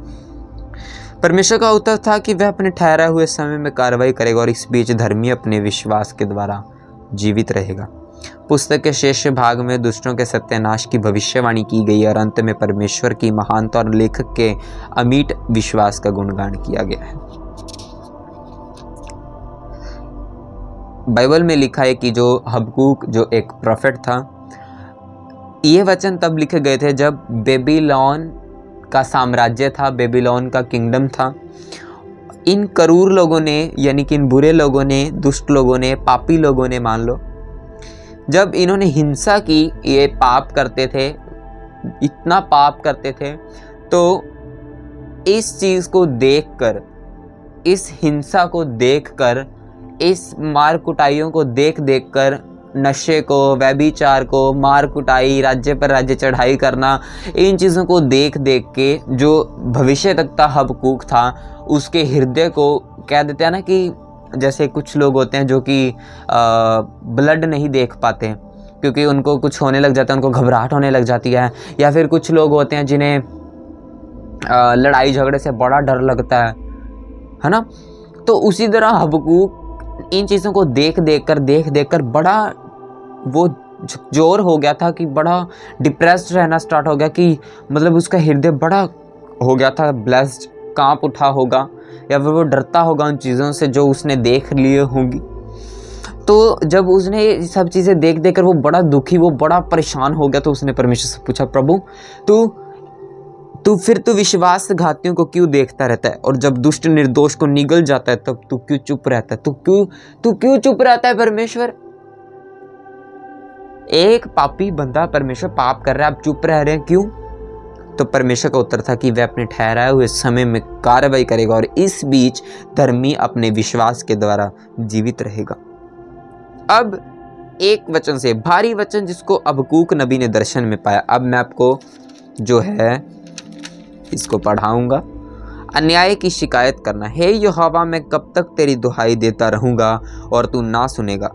परमेश्वर का उत्तर था कि वह अपने ठहराए हुए समय में कार्रवाई करेगा, और इस बीच धर्मी अपने विश्वास के द्वारा जीवित रहेगा। पुस्तक के शेष भाग में दुष्टों के सत्यानाश की भविष्यवाणी की गई, और अंत में परमेश्वर की महानता और लेखक के अमीट विश्वास का गुणगान किया गया है। बाइबल में लिखा है कि जो हबकूक जो एक प्रोफेट था, ये वचन तब लिखे गए थे जब बेबीलोन का साम्राज्य था, बेबीलोन का किंगडम था। इन क्रूर लोगों ने, यानी कि इन बुरे लोगों ने, दुष्ट लोगों ने, पापी लोगों ने, मान लो, जब इन्होंने हिंसा की, ये पाप करते थे, इतना पाप करते थे, तो इस चीज़ को देखकर, इस हिंसा को देखकर, इस मार कुटाइयों को देख कर नशे को, व्यभिचार को, मार कुटाई, राज्य पर राज्य चढ़ाई करना, इन चीज़ों को देख देख के जो भविष्य तकता हबक्कूक था उसके हृदय को कह देते हैं ना कि जैसे कुछ लोग होते हैं जो कि ब्लड नहीं देख पाते क्योंकि उनको कुछ होने लग जाता है, उनको घबराहट होने लग जाती है, या फिर कुछ लोग होते हैं जिन्हें लड़ाई झगड़े से बड़ा डर लगता है ना। तो उसी तरह हबक्कूक इन चीज़ों को देख देख कर बड़ा वो जोर हो गया था कि बड़ा डिप्रेस्ड रहना स्टार्ट हो गया, कि मतलब उसका हृदय बड़ा हो गया था, ब्लेस्ड, कांप उठा होगा या फिर वो डरता होगा उन चीज़ों से जो उसने देख लिए होंगी। तो जब उसने ये सब चीज़ें देख देख कर वो बड़ा दुखी, वो बड़ा परेशान हो गया, तो उसने परमेश्वर से पूछा, प्रभु तू विश्वासघातियों को क्यों देखता रहता है, और जब दुष्ट निर्दोष को निगल जाता है तब तू क्यों चुप रहता है, तू क्यों चुप रहता है परमेश्वर। एक पापी बंदा परमेश्वर पाप कर रहा है, आप चुप रह रहे हैं क्यों। तो परमेश्वर का उत्तर था कि वह अपने ठहराए हुए समय में कार्रवाई करेगा और इस बीच धर्मी अपने विश्वास के द्वारा जीवित रहेगा। अब एक वचन से भारी वचन जिसको हबक्कूक नबी ने दर्शन में पाया, अब मैं आपको जो है इसको पढ़ाऊंगा। अन्याय की शिकायत करना, हे यहोवा मैं कब तक तेरी दुहाई देता रहूंगा और तू ना सुनेगा,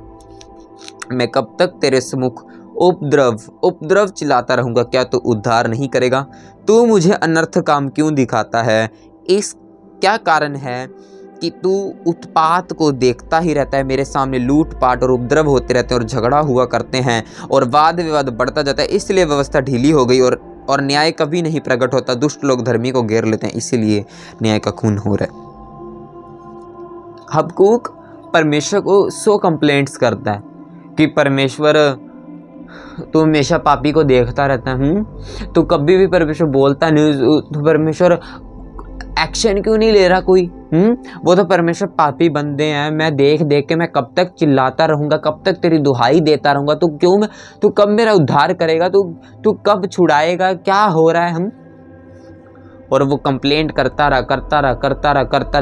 मैं कब तक तेरे सम्मुख उपद्रव चिल्लाता रहूंगा, क्या तू उद्धार नहीं करेगा। तू मुझे अनर्थ काम क्यों दिखाता है, इस क्या कारण है कि तू उत्पात को देखता ही रहता है। मेरे सामने लूटपाट और उपद्रव होते रहते हैं और झगड़ा हुआ करते हैं और वाद विवाद बढ़ता जाता है, इसलिए व्यवस्था ढीली हो गई और न्याय कभी नहीं प्रकट होता। दुष्ट लोग धर्मी को घेर लेते हैं, इसीलिए न्याय का खून हो रहा है। हबक्कूक परमेश्वर को 100 कंप्लेंट्स करता है कि परमेश्वर तू हमेशा पापी को देखता रहता है, तो कभी भी परमेश्वर बोलता नहीं, तो परमेश्वर एक्शन क्यों नहीं ले रहा कोई। वो तो परमेश्वर पापी बंदे हैं, मैं देख देख के मैं कब तक चिल्लाता रहूंगा, कब तक तेरी दुहाई देता रहूंगा, तू कब मेरा उद्धार करेगा, तू कब छुड़ाएगा, क्या हो रहा है हम। और वो कंप्लेंट करता रहा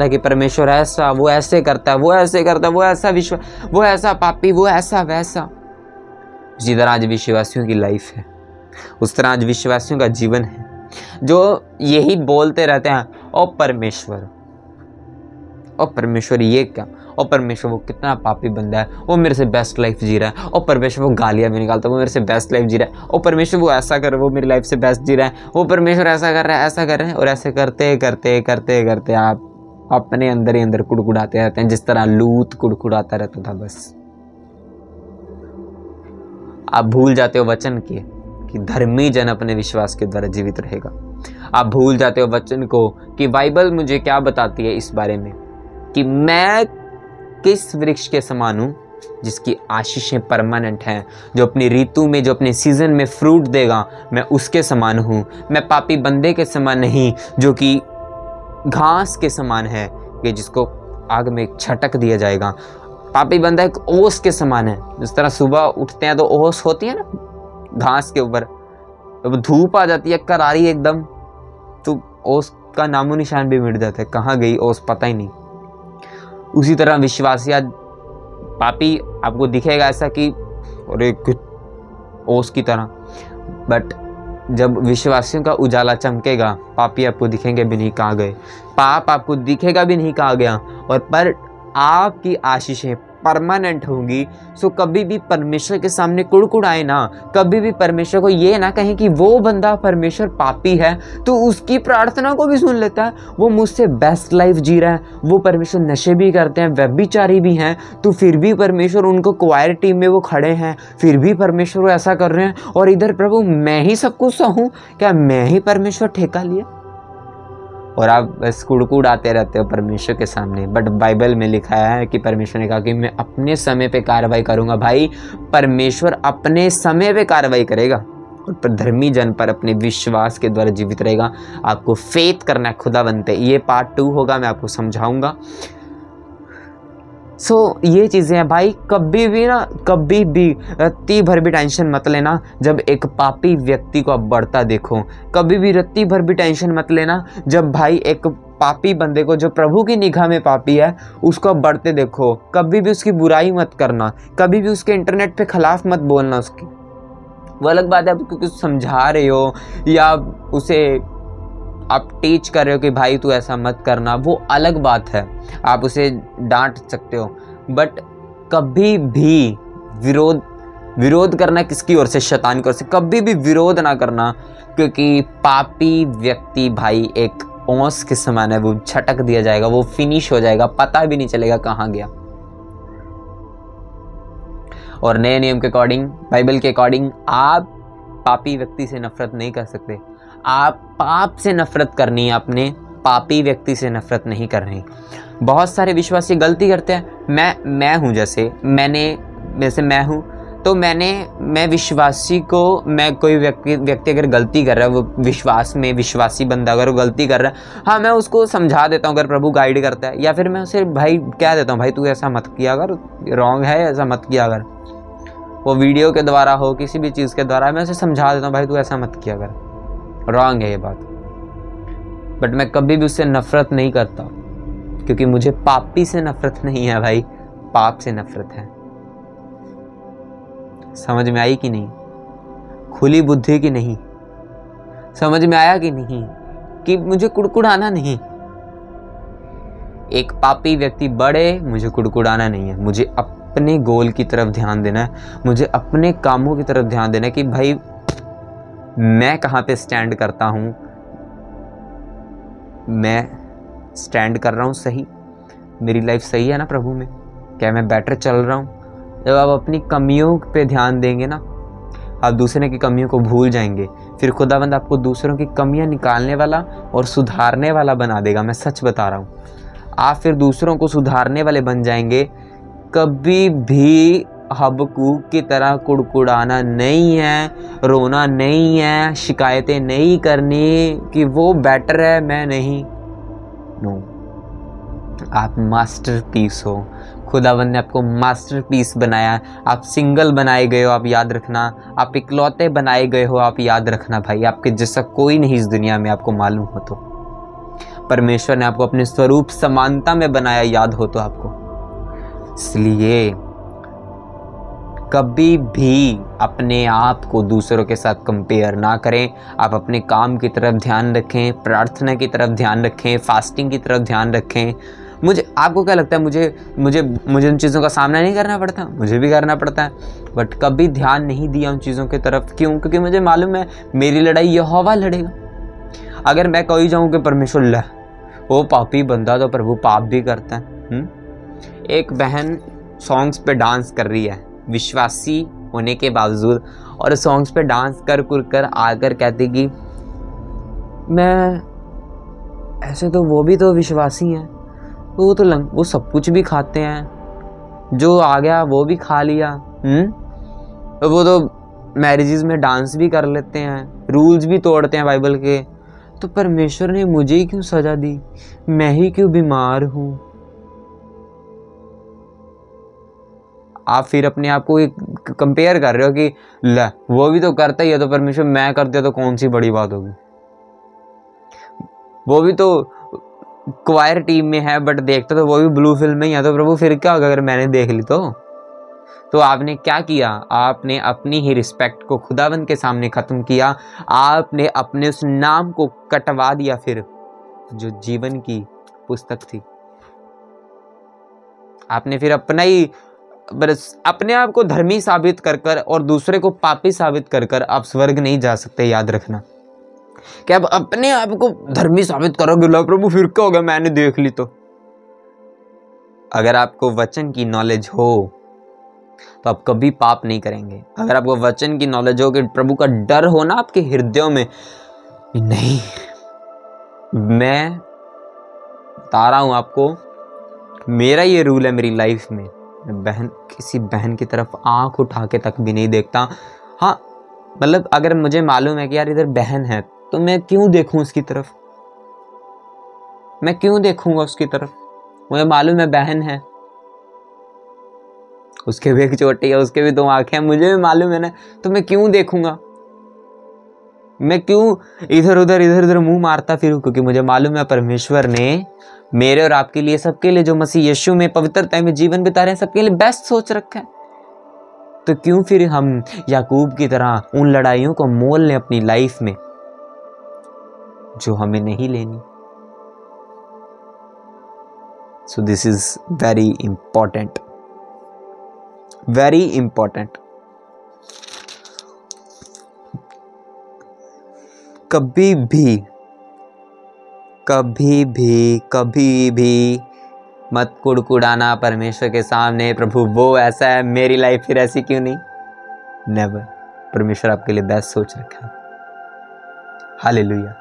कि परमेश्वर ऐसा, वो ऐसे करता है, वो ऐसे करता है, वो ऐसा विश्वास, वो ऐसा पापी, वो ऐसा वैसा। इसी तरह आज विश्वासियों की लाइफ है, उस तरह आज विश्वासियों का जीवन है जो यही बोलते रहते हैं, ओ परमेश्वर ये क्या, ओ परमेश्वर वो कितना पापी बंदा है, वो मेरे से बेस्ट लाइफ जी रहा है, ओ परमेश्वर वो गालियां भी निकालता है, वो मेरे से बेस्ट लाइफ जी रहा है, ओ परमेश्वर वो ऐसा कर, वो मेरी लाइफ से बेस्ट जी रहा है, वो परमेश्वर ऐसा कर रहा है, ऐसा कर रहे हैं। और ऐसे करते करते आप अपने अंदर ही अंदर कुड़कुड़ाते रहते हैं, जिस तरह लूत कुड़कुड़ाता रहता था। बस आप भूल जाते हो वचन के कि धर्मी जन अपने विश्वास के द्वारा जीवित रहेगा। आप भूल जाते हो वचन को कि बाइबल मुझे क्या बताती है इस बारे में, कि मैं किस वृक्ष के समान हूं जिसकी आशीषें परमानेंट हैं, जो अपनी ऋतु में, जो अपने सीजन में फ्रूट देगा, मैं उसके समान हूं। मैं पापी बंदे के समान नहीं जो कि घास के समान है कि जिसको आग में छटक दिया जाएगा। पापी बंदा एक ओस के समान है, जिस तरह सुबह उठते हैं तो ओस होती है ना घास के ऊपर, तो धूप आ जाती है करारी एकदम, तो ओस का नामो निशान भी मिट जाता है, कहाँ गई ओस पता ही नहीं। उसी तरह विश्वासी आज पापी आपको दिखेगा ऐसा कि अरे ओस की तरह, बट जब विश्वासियों का उजाला चमकेगा, पापी आपको दिखेंगे भी नहीं कहाँ गए, पाप आपको दिखेगा भी नहीं कहाँ गया, और पर आपकी आशीषें परमानेंट होंगी। सो कभी भी परमेश्वर के सामने कुड़कुड़ाए ना, कभी भी परमेश्वर को ये ना कहें कि वो बंदा परमेश्वर पापी है तो उसकी प्रार्थना को भी सुन लेता है, वो मुझसे बेस्ट लाइफ जी रहा है, वो परमेश्वर नशे भी करते हैं, व्यभिचारी भी हैं, तो फिर भी परमेश्वर उनको क्वायर टीम में वो खड़े हैं, फिर भी परमेश्वर वो ऐसा कर रहे हैं, और इधर प्रभु मैं ही सब कुछ सहूँ, क्या मैं ही परमेश्वर ठेका लिया। और आप बस कुड़कुड़ाते रहते हो परमेश्वर के सामने। बट बाइबल में लिखा है कि परमेश्वर ने कहा कि मैं अपने समय पे कार्रवाई करूंगा। भाई परमेश्वर अपने समय पे कार्रवाई करेगा और धर्मी जन पर अपने विश्वास के द्वारा जीवित रहेगा। आपको फेथ करना है खुदा बनते। ये पार्ट 2 होगा, मैं आपको समझाऊंगा। ये चीज़ें हैं भाई। कभी भी ना, कभी भी रत्ती भर भी टेंशन मत लेना जब एक पापी व्यक्ति को आप बढ़ता देखो। कभी भी रत्ती भर भी टेंशन मत लेना जब भाई एक पापी बंदे को, जो प्रभु की निगाह में पापी है, उसको आप बढ़ते देखो। कभी भी उसकी बुराई मत करना, कभी भी उसके इंटरनेट पे खिलाफ मत बोलना उसकी। वो अलग बात है, आप कुछ समझा रहे हो या उसे आप टीच कर रहे हो कि भाई तू ऐसा मत करना, वो अलग बात है, आप उसे डांट सकते हो। बट कभी भी विरोध करना किसकी ओर से? शैतान की ओर से। कभी भी विरोध ना करना, क्योंकि पापी व्यक्ति भाई एक ओंस के समान है, वो झटक दिया जाएगा, वो फिनिश हो जाएगा, पता भी नहीं चलेगा कहाँ गया। और नए नियम के अकॉर्डिंग, बाइबल के अकॉर्डिंग, आप पापी व्यक्ति से नफरत नहीं कर सकते। आप पाप से नफरत करनी है, अपने पापी व्यक्ति से नफरत नहीं करनी। बहुत सारे विश्वासी गलती करते हैं। मैं हूँ, जैसे मैं हूँ, तो मैं विश्वासी को, मैं कोई व्यक्ति अगर गलती कर रहा है, वो विश्वासी बंदा अगर वो गलती कर रहा है, हाँ मैं उसको समझा देता हूँ अगर प्रभु गाइड करता है, या फिर मैं उसे भाई कह देता हूँ भाई तू ऐसा मत किया अगर, रॉन्ग है, ऐसा मत किया अगर। वो वीडियो के द्वारा हो, किसी भी चीज़ के द्वारा मैं उसे समझा देता हूँ भाई तू ऐसा मत किया अगर, रॉन्ग है ये बात। बट मैं कभी भी उससे नफरत नहीं करता, क्योंकि मुझे पापी से नफरत नहीं है भाई, पाप से नफरत है। समझ में आई कि नहीं? खुली बुद्धि की नहीं? समझ में आया कि नहीं कि मुझे कुड़कुड़ाना नहीं। एक पापी व्यक्ति बढ़े, मुझे कुड़कुड़ाना नहीं है, मुझे अपने गोल की तरफ ध्यान देना है, मुझे अपने कामों की तरफ ध्यान देना है कि भाई मैं कहाँ पे स्टैंड करता हूँ, मैं स्टैंड कर रहा हूँ सही, मेरी लाइफ सही है ना प्रभु में, क्या मैं बेटर चल रहा हूँ। जब आप अपनी कमियों पे ध्यान देंगे ना, आप दूसरे की कमियों को भूल जाएंगे, फिर खुदावंद आपको दूसरों की कमियां निकालने वाला और सुधारने वाला बना देगा। मैं सच बता रहा हूँ, आप फिर दूसरों को सुधारने वाले बन जाएंगे। कभी भी हबक्कूक की तरह कुड़कुड़ाना नहीं है, रोना नहीं है, शिकायतें नहीं करनी कि वो बेटर है मैं नहीं। नो, आप मास्टरपीस हो। खुदावंद ने आपको मास्टरपीस बनाया। आप सिंगल बनाए गए हो, आप याद रखना। आप इकलौते बनाए गए हो, आप याद रखना भाई। आपके जैसा कोई नहीं इस दुनिया में, आपको मालूम हो तो। परमेश्वर ने आपको अपने स्वरूप समानता में बनाया, याद हो तो आपको। इसलिए कभी भी अपने आप को दूसरों के साथ कंपेयर ना करें। आप अपने काम की तरफ ध्यान रखें, प्रार्थना की तरफ ध्यान रखें, फास्टिंग की तरफ ध्यान रखें। आपको क्या लगता है मुझे उन चीज़ों का सामना नहीं करना पड़ता? मुझे भी करना पड़ता है, बट कभी ध्यान नहीं दिया उन चीज़ों की तरफ। क्यों? क्योंकि मुझे मालूम है मेरी लड़ाई यहोवा लड़ेगा। अगर मैं कही जाऊँ कि परमेश्वर ला वो पापी बंदा तो प्रभु पाप भी करता है। एक बहन सॉन्ग्स पे डांस कर रही है विश्वासी होने के बावजूद, और सॉन्ग्स पे डांस कर आकर कहती कि मैं ऐसे तो वो भी तो विश्वासी हैं, वो सब कुछ भी खाते हैं, जो आ गया वो भी खा लिया। वो तो मैरिजेस में डांस भी कर लेते हैं, रूल्स भी तोड़ते हैं बाइबल के। तो परमेश्वर ने मुझे ही क्यों सजा दी? मैं ही क्यों बीमार हूँ? आप फिर अपने आप को कंपेयर कर रहे हो कि ला वो भी तो करता ही है, तो परमेश्वर मैं करते तो कौन सी बड़ी बात होगी। वो भी तो क्वायर टीम में है, बट देखता तो वो भी ब्लू फिल्म में ही है, तो प्रभु फिर क्या होगा अगर मैंने देख ली तो आपने क्या किया? आपने अपनी ही रिस्पेक्ट को खुदावंद के सामने खत्म किया। आपने अपने उस नाम को कटवा दिया, फिर जो जीवन की पुस्तक थी। आपने फिर अपने आप को धर्मी साबित कर और दूसरे को पापी साबित कर आप स्वर्ग नहीं जा सकते। याद रखना कि आप अपने आप को धर्मी साबित करोगे, लो प्रभु फिर क्या होगा मैंने देख ली तो। अगर आपको वचन की नॉलेज हो तो आप कभी पाप नहीं करेंगे। अगर आपको वचन की नॉलेज हो कि प्रभु का डर हो ना आपके हृदयों में, नहीं मैं बता रहा हूं आपको, मेरा ये रूल है मेरी लाइफ में, किसी बहन की तरफ आंख उठा के तक भी नहीं देखता। हाँ मतलब अगर मुझे मालूम है कि यार इधर बहन है तो मैं क्यों देखूं उसकी तरफ, मैं क्यों देखूंगा उसकी तरफ? मुझे मालूम है बहन है, उसके भी एक चोटी है, उसके भी 2 आंखें हैं, मुझे भी मालूम है ना, तो मैं क्यों देखूंगा, मैं क्यों इधर उधर मुंह मारता फिरूं? क्योंकि मुझे मालूम है परमेश्वर ने मेरे और आपके लिए, सबके लिए, जो मसीह यीशु में पवित्रता में जीवन बिता रहे हैं, सबके लिए बेस्ट सोच रखा है। तो क्यों फिर हम याकूब की तरह उन लड़ाइयों को मोल लें अपनी लाइफ में जो हमें नहीं लेनी। So this is very important, very important. कभी भी मत कुड़कुड़ाना परमेश्वर के सामने, प्रभु वो ऐसा है, मेरी लाइफ फिर ऐसी क्यों नहीं। नेवर। परमेश्वर आपके लिए बेस्ट सोच रखा है। हालेलुया।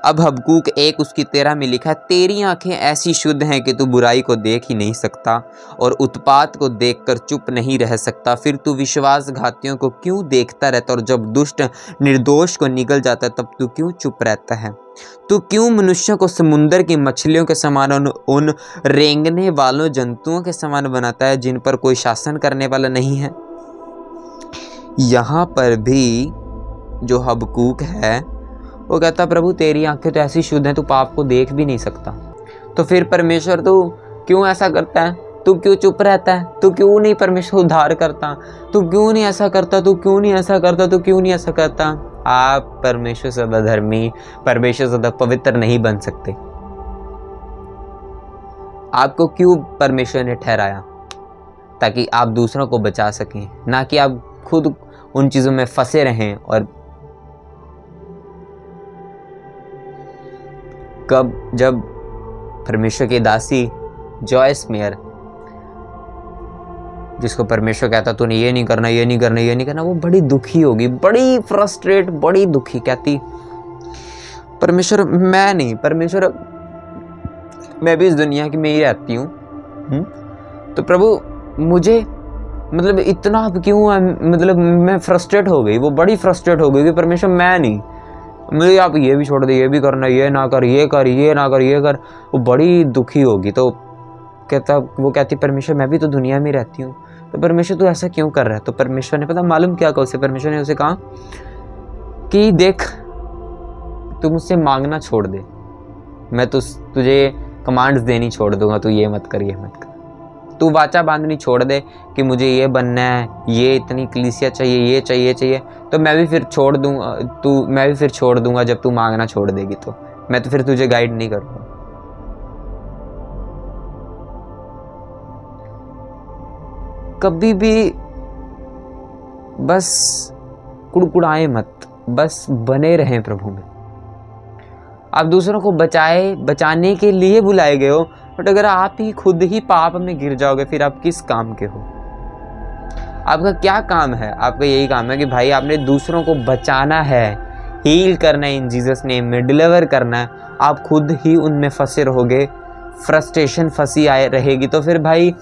अब हबक्कूक 1 उसकी 13 में लिखा है, तेरी आंखें ऐसी शुद्ध हैं कि तू बुराई को देख ही नहीं सकता और उत्पात को देखकर चुप नहीं रह सकता। फिर तू विश्वासघातियों को क्यों देखता रहता, और जब दुष्ट निर्दोष को निगल जाता तब तू क्यों चुप रहता है? तू क्यों मनुष्यों को समुद्र की मछलियों के समान, उन रेंगने वालों जंतुओं के समान बनाता है जिन पर कोई शासन करने वाला नहीं है? यहाँ पर भी जो हबक्कूक है वो कहता, प्रभु तेरी आंखें तो ऐसी शुद्ध हैं, तू पाप को देख भी नहीं सकता। तो फिर परमेश्वर तू क्यों ऐसा करता है? तू क्यों चुप रहता है? तू क्यों नहीं परमेश्वर उद्धार करता? तू क्यों नहीं ऐसा करता? तू क्यों नहीं ऐसा करता? तू क्यों नहीं ऐसा करता? आप परमेश्वर सदा धर्मी, परमेश्वर सदा पवित्र नहीं बन सकते। आपको क्यों परमेश्वर ने ठहराया? ताकि आप दूसरों को बचा सकें, ना कि आप खुद उन चीजों में फंसे रहें। और जब परमेश्वर की दासी जॉयस मेयर, जिसको परमेश्वर कहता तूने ये नहीं करना, ये नहीं करना, ये नहीं करना, वो बड़ी दुखी होगी, बड़ी फ्रस्ट्रेट, बड़ी दुखी, कहती परमेश्वर मैं नहीं, परमेश्वर मैं भी इस दुनिया की में ही रहती हूँ, तो प्रभु मुझे मतलब इतना अब क्यों है, मतलब मैं फ्रस्ट्रेट हो गई, वो बड़ी फ्रस्ट्रेट हो गई कि परमेश्वर मैं नहीं, मुझे आप ये भी छोड़ दे, ये भी करना, ये ना कर, ये कर, ये ना कर, ये कर। वो बड़ी दुखी होगी। तो वो कहती परमेश्वर मैं भी तो दुनिया में रहती हूँ, तो परमेश्वर तू ऐसा क्यों कर रहा है? तो परमेश्वर ने पता मालूम क्या कहा उसे? परमेश्वर ने उसे कहा कि देख तू मुझसे मांगना छोड़ दे, मैं तुझे कमांड्स देनी छोड़ दूंगा, तू ये मत कर, ये मत कर। तू वाचा बांधनी छोड़ दे कि मुझे ये बनना है, ये इतनी कलीसिया चाहिए, ये चाहिए, तो मैं भी फिर छोड़ दूंगा जब तू मांगना छोड़ देगी। तो मैं तो फिर तुझे गाइड नहीं करूंगा। कभी भी बस कुड़कुड़ाए मत, बस बने रहें प्रभु में। आप दूसरों को बचाने के लिए बुलाए गए हो, बट अगर आप ही खुद ही पाप में गिर जाओगे फिर आप किस काम के हो? आपका क्या काम है? आपका यही काम है कि भाई आपने दूसरों को बचाना है, हील करना है इन जीसस नेम में, डिलीवर करना है। आप खुद ही उनमें फंसे रहोगे, फ्रस्ट्रेशन फंसी आए रहेगी, तो फिर भाई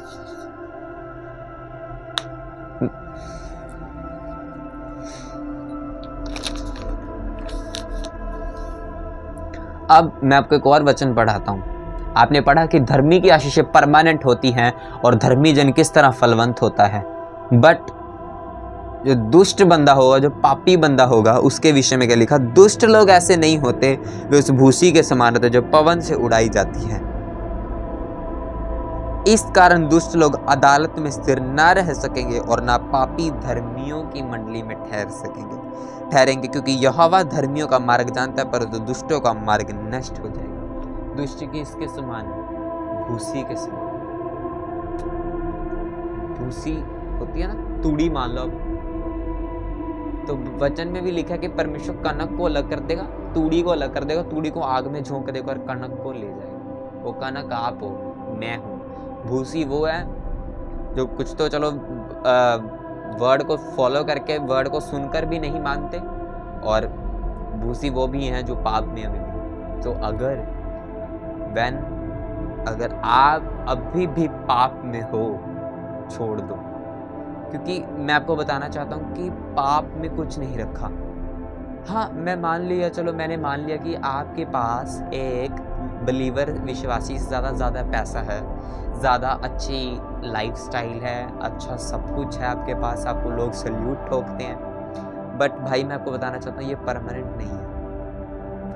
अब मैं आपको एक और वचन पढ़ाता हूं। आपने पढ़ा कि धर्मी की आशीषें परमानेंट होती हैं और धर्मी जन किस तरह फलवंत होता है, बट जो दुष्ट बंदा होगा, जो पापी बंदा होगा, उसके विषय में क्या लिखा? दुष्ट लोग ऐसे नहीं होते, वे उस भूसी के समान होते जो पवन से उड़ाई जाती है। इस कारण दुष्ट लोग अदालत में स्थिर न रह सकेंगे और ना पापी धर्मियों की मंडली में ठहरेंगे, क्योंकि यहोवा धर्मियों का मार्ग जानता है, परंतु दुष्टों का मार्ग नष्ट हो जाएगा। दुष्ट की इसके समान, भूसी के समान। भूसी होती है ना, तूड़ी मान लो। तो वचन में भी लिखा है कि परमेश्वर कनक को अलग कर देगा, तूड़ी को अलग कर देगा, तूड़ी को आग में झोंक देगा और कनक को ले जाएगा। वो कनक आप हो, मैं हूं। भूसी वो है जो कुछ तो चलो वर्ड को फॉलो करके, वर्ड को सुनकर भी नहीं मानते, और भूसी वो भी हैं जो पाप में अभी भी। तो अगर आप अभी भी पाप में हो, छोड़ दो, क्योंकि मैं आपको बताना चाहता हूं कि पाप में कुछ नहीं रखा। हाँ, मैंने मान लिया कि आपके पास एक बिलीवर विश्वासी से ज़्यादा पैसा है, ज़्यादा अच्छी लाइफस्टाइल है, अच्छा सब कुछ है आपके पास, आपको लोग सल्यूट ठोकते हैं। बट भाई मैं आपको बताना चाहता हूँ ये परमानेंट नहीं है।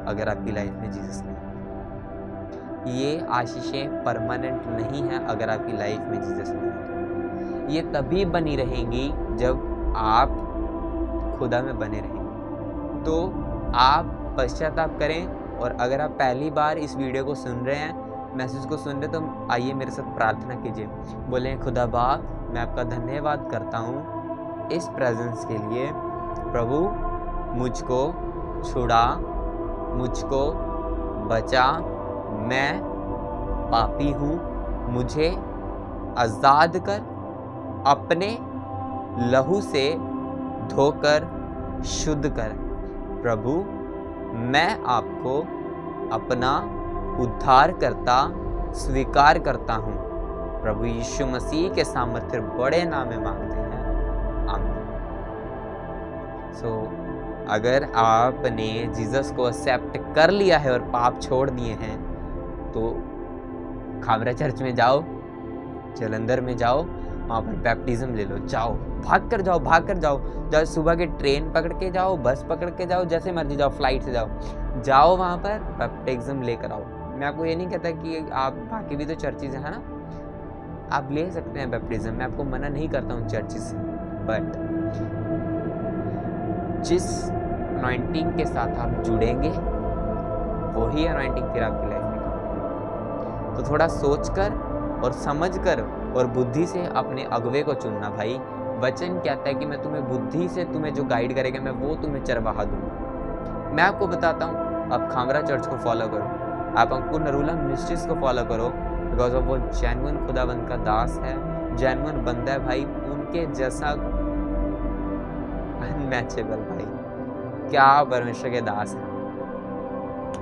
अगर आपकी लाइफ में जीसस नहीं, ये आशीषें परमानेंट नहीं है। अगर आपकी लाइफ में जीसस नहीं, ये तभी बनी रहेंगी जब आप खुदा में बने रहेंगे। तो आप पश्चाताप करें, और अगर आप पहली बार इस वीडियो को सुन रहे हैं, मैसेज को सुन रहे, तो आइए मेरे साथ प्रार्थना कीजिए। बोले खुदा बाप, मैं आपका धन्यवाद करता हूँ इस प्रेजेंस के लिए। प्रभु मुझको छुड़ा, मुझको बचा, मैं पापी हूँ, मुझे आज़ाद कर, अपने लहू से धोकर शुद्ध कर। प्रभु मैं आपको अपना उद्धारकर्ता स्वीकार करता हूँ। प्रभु यीशु मसीह के सामर्थ्य बड़े नाम में मांगते हैं, आमीन। अगर आपने जीसस को एक्सेप्ट कर लिया है और पाप छोड़ दिए हैं, तो खामरा चर्च में जाओ, जलंधर में जाओ, वहाँ पर बैप्टिज्म ले लो। जाओ, भाग कर जाओ, सुबह के ट्रेन पकड़ के जाओ, बस पकड़ के जाओ, जैसे मर्जी जाओ, फ्लाइट से जाओ वहाँ पर बैप्टिज्म लेकर आओ। मैं आपको ये नहीं कहता कि आप, बाकी भी तो चर्चेज है ना, आप ले सकते हैं बैप्टिज्म, मैं आपको मना नहीं करता हूँ चर्चेज से। बट जिस अनॉइंटिंग के साथ आप जुड़ेंगे, वही अनॉइंटिंग फिर आपकी लाइफ में करेगा। तो थोड़ा सोचकर और समझकर और बुद्धि से अपने अगुवे को चुनना भाई। वचन कहता है कि मैं तुम्हें बुद्धि से, तुम्हें जो गाइड करेगा मैं वो तुम्हें चरवाहा दूंगा। मैं आपको बताता हूँ, आप खामरा चर्च को फॉलो करो, आप अंकुर नरूला मिनिस्ट्रीज को फॉलो करो, बिकॉज ऑफ वो जेन्युइन खुदाबंद का दास है, जेन्युइन बंदा है भाई, उनके जैसा अनमैचेबल भाई, क्या परमेश्वर के दास है।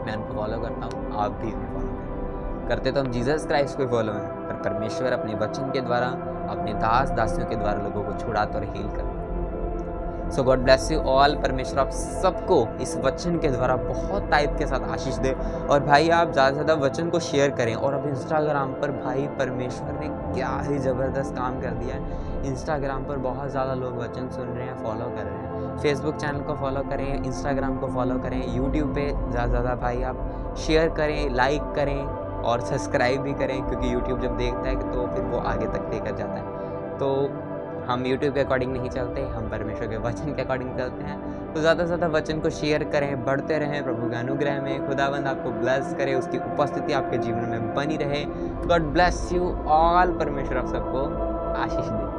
मैं उनको फॉलो करता हूँ, आप भी उन्हें फॉलो करें। करते तो हम जीसस क्राइस्ट को फॉलो हैं, पर परमेश्वर अपने वचन के द्वारा, अपने दास दासियों के द्वारा लोगों को छुड़ाता और हील करता है। सो गॉड ब्लेस यू ऑल। परमेश्वर आप सबको इस वचन के द्वारा बहुत टाइप के साथ आशीष दे। और भाई आप ज़्यादा से ज़्यादा वचन को शेयर करें। और अब इंस्टाग्राम पर भाई परमेश्वर ने क्या ही ज़बरदस्त काम कर दिया है। इंस्टाग्राम पर बहुत ज़्यादा लोग वचन सुन रहे हैं, फॉलो कर रहे हैं। फेसबुक चैनल को फॉलो करें, इंस्टाग्राम को फॉलो करें, यूट्यूब पे ज़्यादा से ज़्यादा भाई आप शेयर करें, लाइक करें और सब्सक्राइब भी करें, क्योंकि यूट्यूब जब देखता है तो फिर वो आगे तक लेकर जाता है। तो हम यूट्यूब के अकॉर्डिंग नहीं चलते, हम परमेश्वर के वचन के अकॉर्डिंग चलते हैं। तो ज़्यादा से ज़्यादा वचन को शेयर करें, बढ़ते रहें प्रभु के अनुग्रह में। खुदावंद आपको ब्लेस करे, उसकी उपस्थिति आपके जीवन में बनी रहे। God bless you all. परमेश्वर आप सबको आशीष दे।